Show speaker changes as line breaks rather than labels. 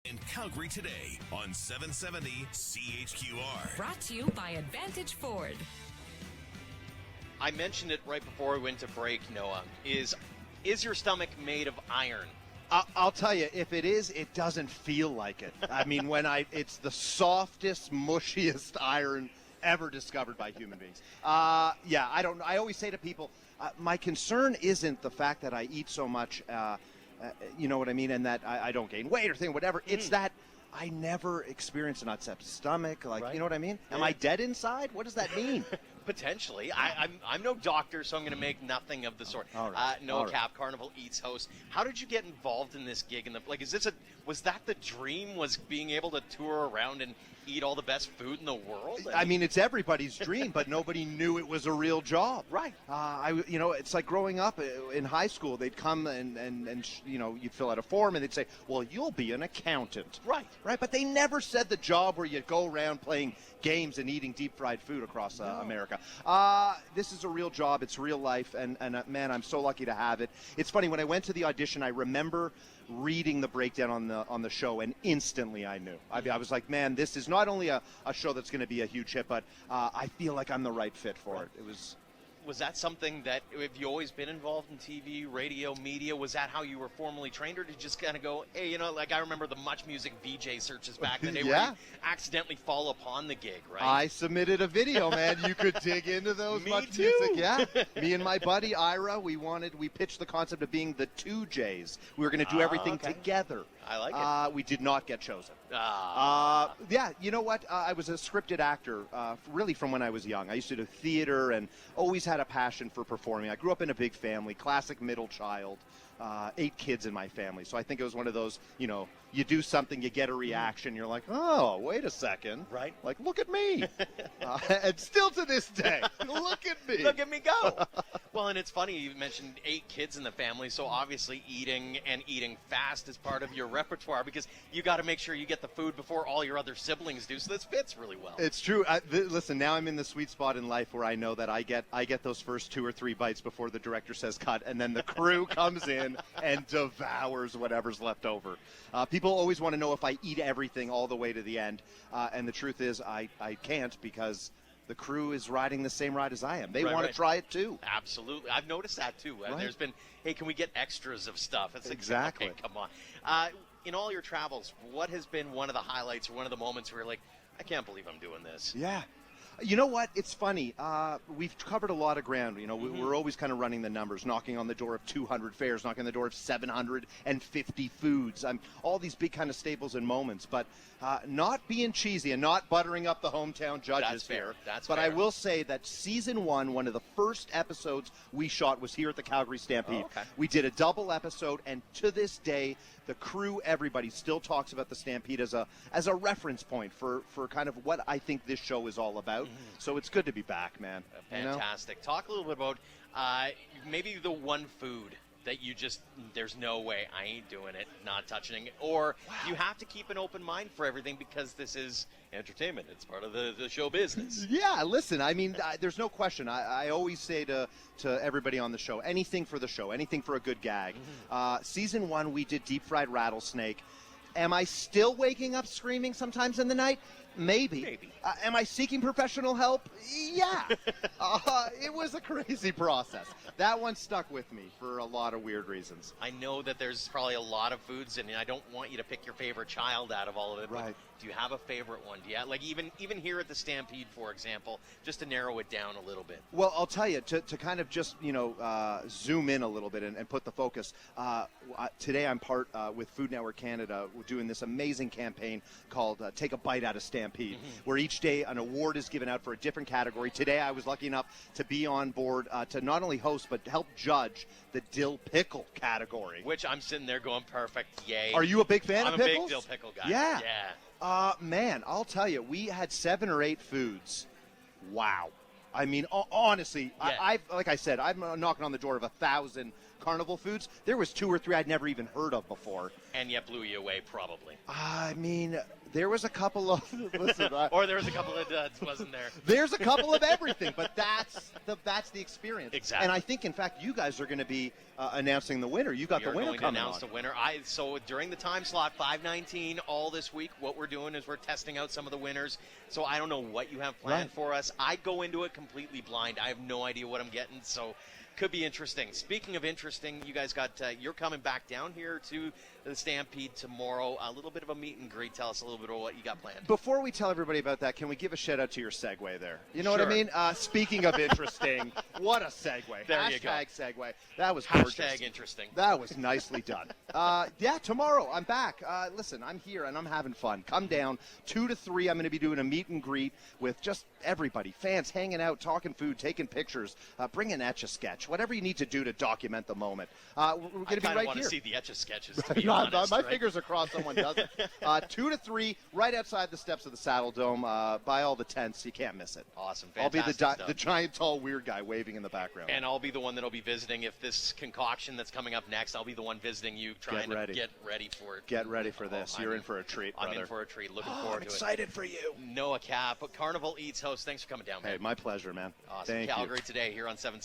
In Calgary Today on 770 CHQR.
Brought to you by Advantage Ford.
I mentioned it right before we went to break, Noah. Is your stomach made of iron?
I'll tell you, if it is, it doesn't feel like it. I mean, it's the softest, mushiest iron ever discovered by human beings. I always say to people, my concern isn't the fact that I eat so much, you know what I mean, and that I don't gain weight or whatever. It's that I never experience an upset stomach. Like, right. You know what I mean? Am I dead inside? What does that mean?
Potentially. I'm no doctor, so I'm going to make nothing of the sort.
All right.
Noah Cappe, Carnival Eats host. How did you get involved in this gig? Was that the dream? Was being able to tour around and eat all the best food in the world?
I mean, it's everybody's dream, but nobody knew it was a real job.
Right.
It's like growing up in high school. They'd come and you'd fill out a form and they'd say, well, you'll be an accountant.
Right.
Right. But they never said the job where you go around playing games and eating deep fried food across America. This is a real job. It's real life. And man, I'm so lucky to have it. It's funny. When I went to the audition, I remember reading the breakdown on the show, and instantly I knew. I was like, man, this is not only a show that's going to be a huge hit, but I feel like I'm the right fit for it. It
Was that something that, have you always been involved in TV, radio, media? Was that how you were formally trained, or did you just kind of go, hey, I remember the Much Music VJ searches back in the day where you accidentally fall upon the gig, right?
I submitted a video, man. You could dig into those Much Music. Yeah. Me and my buddy, Ira, we pitched the concept of being the two J's. We were going to do everything together.
I like it.
We did not get chosen. You know what? I was a scripted actor really from when I was young. I used to do theater and always had a passion for performing. I grew up in a big family, classic middle child, 8 kids in my family. So I think it was one of those, you do something, you get a reaction, you're like, oh, wait a second.
Right.
Like, look at me. And still to this day, look at me.
Look at me go. Well, and it's funny, you mentioned 8 kids in the family, so obviously eating fast is part of your repertoire because you got to make sure you get the food before all your other siblings do, so this fits really well.
It's true. Listen, now I'm in the sweet spot in life where I know that I get those first 2 or 3 bites before the director says cut, and then the crew comes in and devours whatever's left over. People always want to know if I eat everything all the way to the end, and the truth is I can't because the crew is riding the same ride as I am. They want to try it too.
Absolutely. I've noticed that too. Right. There's been, hey, can we get extras of stuff? It's
exactly.
Okay, come on. In all your travels, what has been one of the highlights or one of the moments where you're like, I can't believe I'm doing this?
Yeah. You know what? It's funny. We've covered a lot of ground. We're always kind of running the numbers, knocking on the door of 200 fairs, knocking on the door of 750 foods. All these big kind of staples and moments, but not being cheesy and not buttering up the hometown judges here.
That's
fair.
But
I will say that season 1, one of the first episodes we shot was here at the Calgary Stampede.
Oh, okay.
We did a double episode, and to this day, the crew, everybody still talks about the Stampede as a reference point for kind of what I think this show is all about. So it's good to be back, man.
Fantastic. Talk a little bit about maybe the one food that you just, there's no way, I ain't doing it, not touching it. Or you have to keep an open mind for everything because this is entertainment. It's part of the show business.
Yeah, listen, I mean, there's no question. I always say to everybody on the show, anything for the show, anything for a good gag. Season 1, we did deep fried rattlesnake. Am I still waking up screaming sometimes in the night? Maybe. Am I seeking professional help? Yeah. It was a crazy process. That one stuck with me for a lot of weird reasons.
I know that there's probably a lot of foods, and I don't want you to pick your favorite child out of all of it.
Right.
But do you have a favorite one? Do you have, like even here at the Stampede, for example, just to narrow it down a little bit?
Well, I'll tell you, to kind of just, zoom in a little bit and put the focus. Today I'm part with Food Network Canada. We're doing this amazing campaign called Take a Bite Out of Stampede, where each day an award is given out for a different category. Today I was lucky enough to be on board to not only host but help judge the dill pickle category.
Which I'm sitting there going, perfect, yay.
Are you a big fan of pickles?
I'm a big dill pickle guy.
Yeah. Man, I'll tell you, we had 7 or 8 foods. Wow. I mean, honestly, like I said, I'm knocking on the door of 1,000 carnival foods, there was 2 or 3 I'd never even heard of before.
And yet blew you away, probably.
I mean, there was a couple of listen,
Or there was a couple of duds, wasn't there?
there's a couple of everything, but that's the experience.
Exactly.
And I think, in fact, you guys are going to be announcing the winner. You got
You're
the winner
going to
coming
announce
on.
the winner. So during the time slot, 5:19, all this week, what we're doing is we're testing out some of the winners. So I don't know what you have planned for us. I go into it completely blind. I have no idea what I'm getting, so could be interesting. Speaking of interesting, you guys got you're coming back down here to the Stampede tomorrow. A little bit of a meet and greet. Tell us a little bit about what you got planned.
Before we tell everybody about that, can we give a shout out to your segue there? You know what I
Sure.
mean? Speaking of interesting, what a segue.
There you go.
Segue. That was gorgeous.
Hashtag interesting.
That was nicely done. Yeah, tomorrow I'm back. Listen, I'm here and I'm having fun. Come down 2 to 3. I'm going to be doing a meet and greet with just everybody, fans hanging out, talking food, taking pictures, bring an Etch-a-Sketch, whatever you need to do to document the moment. We're going to be right
want
here.
to see the Etch-a-Sketches, to be
No,
honest,
my
right?
fingers are crossed someone does it. 2 to 3, right outside the steps of the Saddle Dome, by all the tents. You can't miss it.
Awesome.
I'll be
Fantastic
the giant, tall, weird guy waving in the background.
And I'll be the one that'll be visiting. If this concoction that's coming up next, I'll be the one visiting you, trying to get ready for it.
Get ready for this. You're in for a treat, brother.
I'm in for a treat. Looking
I'm
forward to it.
excited for you.
Noah Cappe, Carnival Eats host. Thanks for coming down, man.
Hey, my pleasure, man.
Awesome.
Thank
Calgary
you.
Today here on 770.